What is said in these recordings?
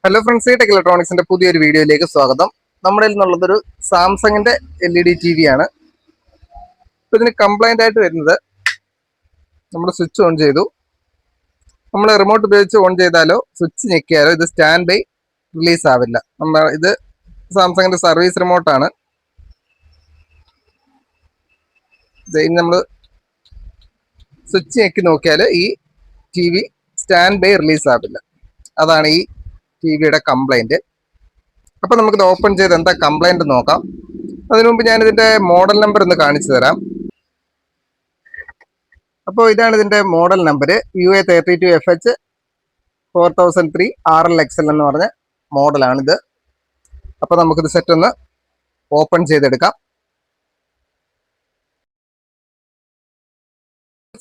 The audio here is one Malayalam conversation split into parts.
ഹലോ ഫ്രണ്ട്സ്, ടെക് ഇലക്ട്രോണിക്സിന്റെ പുതിയൊരു വീഡിയോയിലേക്ക് സ്വാഗതം. നമ്മുടെ നിന്നുള്ളതൊരു സാംസങ്ങിന്റെ LED TV ആണ്. ഇപ്പൊ ഇതിന് കംപ്ലൈന്റ് ആയിട്ട് വരുന്നത്, നമ്മൾ സ്വിച്ച് ഓൺ ചെയ്തു, നമ്മൾ റിമോട്ട് ഉപയോഗിച്ച് ഓൺ ചെയ്താലോ സ്വിച്ച് ഞെക്കിയാലോ ഇത് സ്റ്റാൻഡ് ബൈ റിലീസ് ആവില്ല. ഇത് സാംസങ്ങിന്റെ സർവീസ് റിമോട്ടാണ്. ഇനി നമ്മൾ സ്വിച്ച് ഞെക്കി നോക്കിയാൽ ഈ TV സ്റ്റാൻഡ് ബൈ റിലീസ് ആവില്ല. അതാണ് ഈ TVയുടെ കംപ്ലൈന്റ്. അപ്പൊ നമുക്കിത് ഓപ്പൺ ചെയ്ത് എന്താ കംപ്ലൈന്റ് നോക്കാം. അതിനു മുമ്പ് ഞാൻ ഇതിന്റെ മോഡൽ നമ്പർ ഒന്ന് കാണിച്ചു തരാം. അപ്പോൾ ഇതാണ് ഇതിന്റെ മോഡൽ നമ്പർ, UA32FH 4003 RLXL എന്ന് പറഞ്ഞ മോഡലാണിത്. അപ്പൊ നമുക്കിത് സെറ്റ് ഒന്ന് ഓപ്പൺ ചെയ്തെടുക്കാം.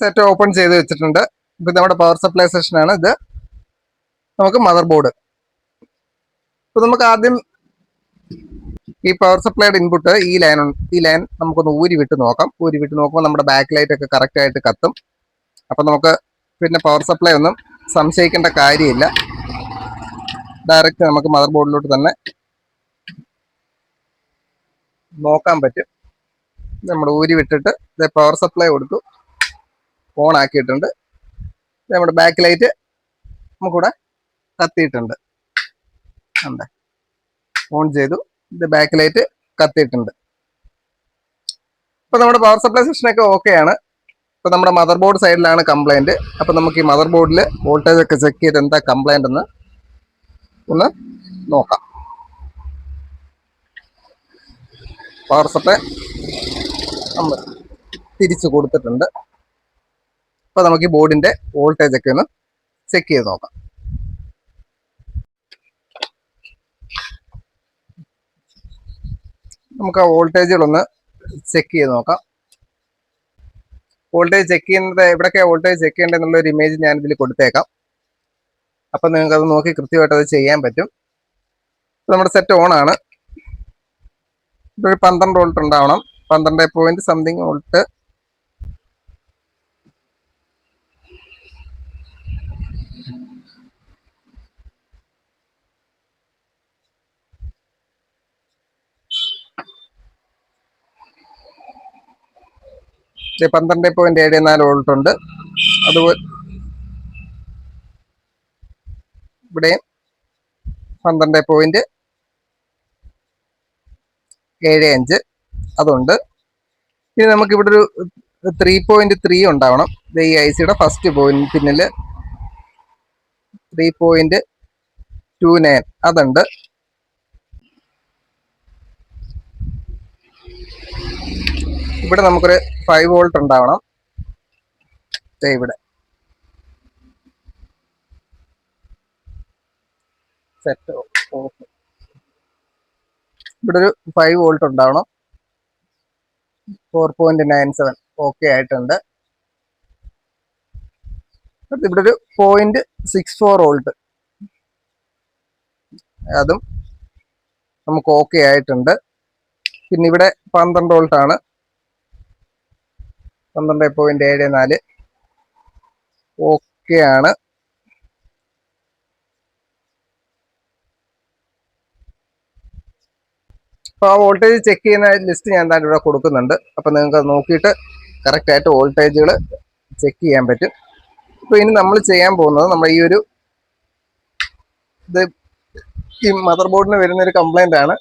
സെറ്റ് ഓപ്പൺ ചെയ്ത് വെച്ചിട്ടുണ്ട്. ഇത് നമ്മുടെ പവർ സപ്ലൈ സെഷൻ ആണ്. ഇത് നമുക്ക് മദർ ബോർഡ്. ഇപ്പൊ നമുക്ക് ആദ്യം ഈ പവർ സപ്ലൈയുടെ ഇൻപുട്ട് ഈ ലൈൻ നമുക്കൊന്ന് ഊരി വിട്ട് നോക്കാം. ഊരി വിട്ട് നോക്കുമ്പോൾ നമ്മുടെ ബാക്ക് ലൈറ്റ് ഒക്കെ കറക്റ്റ് ആയിട്ട് കത്തും. അപ്പൊ നമുക്ക് പിന്നെ പവർ സപ്ലൈ ഒന്നും സംശയിക്കേണ്ട കാര്യമില്ല. ഡയറക്റ്റ് നമുക്ക് മദർ ബോർഡിലോട്ട് തന്നെ നോക്കാൻ പറ്റും. നമ്മൾ ഊരി വിട്ടിട്ട് പവർ സപ്ലൈ കൊടുത്തു, ഓൺ ആക്കിയിട്ടുണ്ട്. നമ്മുടെ ബാക്ക് ലൈറ്റ് നമുക്കിവിടെ കത്തിയിട്ടുണ്ട്. ഓൺ ചെയ്തു, ഇത് ബാക്ക് ലൈറ്റ് കത്തിയിട്ടുണ്ട്. ഇപ്പൊ നമ്മുടെ പവർ സപ്ലൈ സെക്ഷനൊക്കെ ഓക്കെ ആണ്. ഇപ്പൊ നമ്മുടെ മദർ ബോർഡ് സൈഡിലാണ് കംപ്ലൈന്റ്. അപ്പൊ നമുക്ക് ഈ മദർ ബോർഡിൽ വോൾട്ടേജ് ഒക്കെ ചെക്ക് ചെയ്ത് എന്താ കംപ്ലൈന്റ് എന്ന് ഒന്ന് നോക്കാം. പവർ സപ്ലൈ നമ്മൾ തിരിച്ചു കൊടുത്തിട്ടുണ്ട്. അപ്പൊ നമുക്ക് ഈ ബോർഡിന്റെ വോൾട്ടേജ് ഒക്കെ ഒന്ന് ചെക്ക് ചെയ്ത് നോക്കാം. നമുക്ക് ആ വോൾട്ടേജുകളൊന്ന് ചെക്ക് ചെയ്ത് നോക്കാം. വോൾട്ടേജ് ചെക്ക് ചെയ്യുന്നത് എവിടെയൊക്കെയാണ് വോൾട്ടേജ് ചെക്ക് ചെയ്യേണ്ടതെന്നുള്ള ഒരു ഇമേജ് ഞാൻ ഇതിൽ കൊടുത്തേക്കാം. അപ്പം നിങ്ങൾക്ക് അത് നോക്കി കൃത്യമായിട്ട് അത് ചെയ്യാൻ പറ്റും. നമ്മുടെ സെറ്റ് ഓൺ ആണ്. ഇതൊരു 12 വോൾട്ട് ഉണ്ടാവണം. 12 പോയിന്റ് സംതിങ് വോൾട്ട്. ഇത് 12.74 വോൾട്ട് ഉണ്ട്. അതുപോലെ ഇവിടെയും 12.75 അതുണ്ട്. ഇനി നമുക്ക് ഇവിടെ ഒരു 3.3 ഉണ്ടാവണം. ഇത് ഈ ICയുടെ ഫസ്റ്റ് പോയിന്റ് പിന്നില് 3.29 അതുണ്ട്. ഇവിടെ നമുക്കൊരു 5 വോൾട്ട് ഉണ്ടാവണം. ഇവിടെ സെറ്റ് ഓഫ്. ഇവിടെ ഒരു 5 വോൾട്ട് ഉണ്ടാവണം. 4.97 ഓക്കെ ആയിട്ടുണ്ട്. ഇവിടെ ഒരു 0.64 വോൾട്ട്, അതും നമുക്ക് ഓക്കെ ആയിട്ടുണ്ട്. പിന്നെ ഇവിടെ 12 വോൾട്ട് ആണ്, 12.74 ഓക്കെ ആണ്. അപ്പോൾ ആ വോൾട്ടേജ് ചെക്ക് ചെയ്യുന്ന ലിസ്റ്റ് ഞാൻ എന്തായാലും ഇവിടെ കൊടുക്കുന്നുണ്ട്. അപ്പം നിങ്ങൾക്ക് അത് നോക്കിയിട്ട് കറക്റ്റായിട്ട് വോൾട്ടേജുകൾ ചെക്ക് ചെയ്യാൻ പറ്റും. അപ്പോൾ ഇനി നമ്മൾ ചെയ്യാൻ പോകുന്നത്, നമ്മൾ ഇത് ഈ മദർ ബോർഡിന് വരുന്നൊരു കംപ്ലൈൻ്റ് ആണ്.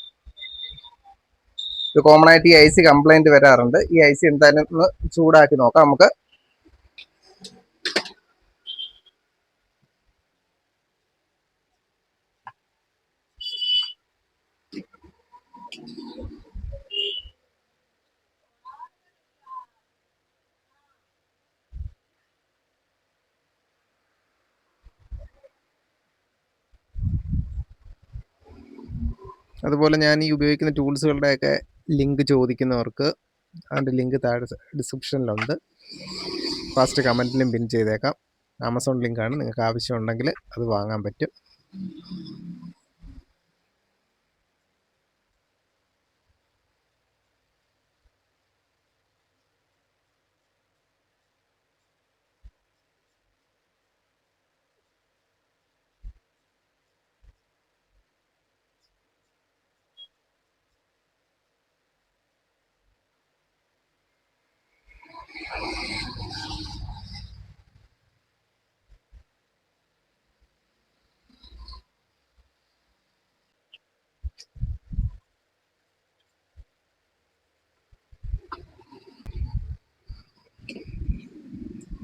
ഇത് കോമൺ ആയിട്ട് ഈ IC കംപ്ലൈൻറ്റ് വരാറുണ്ട്. ഈ IC എന്തായാലും ഒന്ന് ചൂടാക്കി നോക്കാം നമുക്ക്. അതുപോലെ ഞാൻ ഈ ഉപയോഗിക്കുന്ന ടൂൾസുകളുടെയൊക്കെ ലിങ്ക് ചോദിക്കുന്നവർക്ക് അതിൻ്റെ ലിങ്ക് താഴെ ഡിസ്ക്രിപ്ഷനിലുണ്ട്. ഫസ്റ്റ് കമൻറ്റിലും പിൻ ചെയ്തേക്കാം. ആമസോൺ ലിങ്കാണ്, നിങ്ങൾക്ക് ആവശ്യമുണ്ടെങ്കിൽ അത് വാങ്ങാൻ പറ്റും.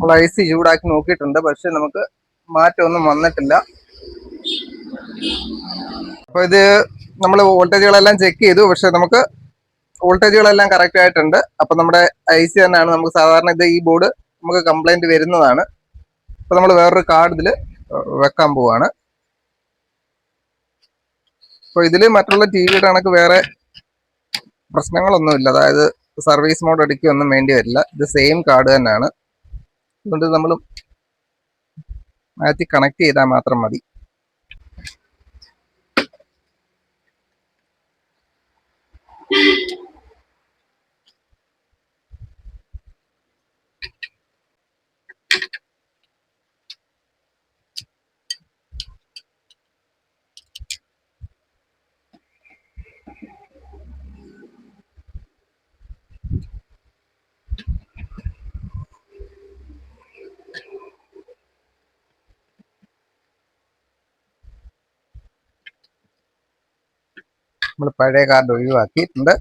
നമ്മൾ ഐ സി ചൂടാക്കി നോക്കിയിട്ടുണ്ട്, പക്ഷെ നമുക്ക് മാറ്റമൊന്നും വന്നിട്ടില്ല. അപ്പോൾ ഇത് നമ്മൾ വോൾട്ടേജുകളെല്ലാം ചെക്ക് ചെയ്തു, പക്ഷെ നമുക്ക് വോൾട്ടേജുകളെല്ലാം കറക്റ്റ് ആയിട്ടുണ്ട്. അപ്പം നമ്മുടെ ഐ സി തന്നെയാണ് നമുക്ക് സാധാരണ ഈ ബോർഡ് നമുക്ക് കംപ്ലൈന്റ് വരുന്നതാണ്. അപ്പോൾ നമ്മൾ വേറൊരു കാർഡ് ഇതിൽ വെക്കാൻ പോവാണ്. അപ്പോൾ ഇതിൽ മറ്റുള്ള ടി വിയുടെ കണക്ക് വേറെ പ്രശ്നങ്ങളൊന്നുമില്ല, അതായത് സർവീസ് മോഡ് അടിക്കുകയൊന്നും വേണ്ടി വരില്ല. ഇത് സെയിം കാർഡ് തന്നെയാണ്. അതുകൊണ്ട് നമ്മൾ മാറ്റി കണക്ട് ചെയ്താൽ മാത്രം മതി. നമ്മൾ പഴയ കാർഡ് ഒഴിവാക്കിയിട്ടുണ്ട്.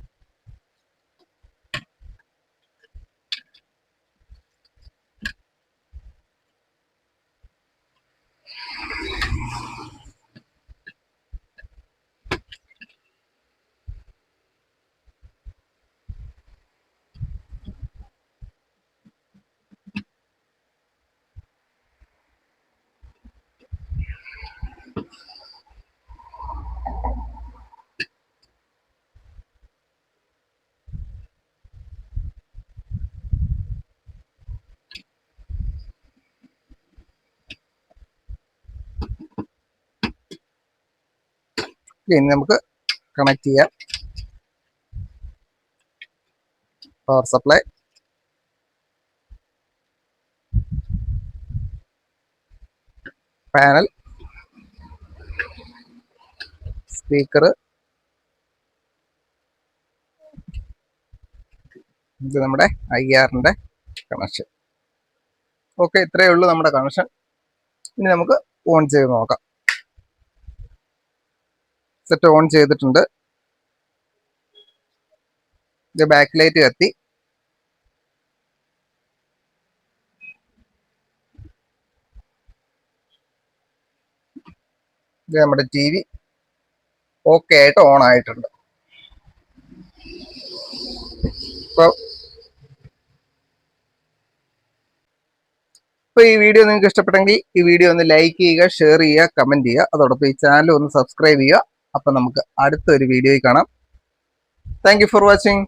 ഇനി നമുക്ക് കണക്ട് ചെയ്യാം. പവർ സപ്ലൈ, പാനൽ, സ്പീക്കർ, ഇത് നമ്മുടെ IR-ന്റെ കണക്ഷൻ. ഓക്കെ, ഇത്രയേ ഉള്ളൂ നമ്മുടെ കണക്ഷൻ. ഇനി നമുക്ക് ഓൺ ചെയ്ത് നോക്കാം. സെറ്റ് ഓൺ ചെയ്തിട്ടുണ്ട്. ഇത് ബാക്ക് ലൈറ്റ് കത്തി. ഇത് നമ്മുടെ TV ഓക്കെ ആയിട്ട് ഓൺ ആയിട്ടുണ്ട്. ഇപ്പോൾ ഈ വീഡിയോ നിങ്ങൾക്ക് ഇഷ്ടപ്പെട്ടെങ്കിൽ ഈ വീഡിയോ ഒന്ന് ലൈക്ക് ചെയ്യുക, ഷെയർ ചെയ്യുക, കമന്റ് ചെയ്യുക. അതോടൊപ്പം ഈ ചാനൽ ഒന്ന് സബ്സ്ക്രൈബ് ചെയ്യുക. അപ്പം നമുക്ക് അടുത്തൊരു വീഡിയോയിൽ കാണാം. Thank you for watching.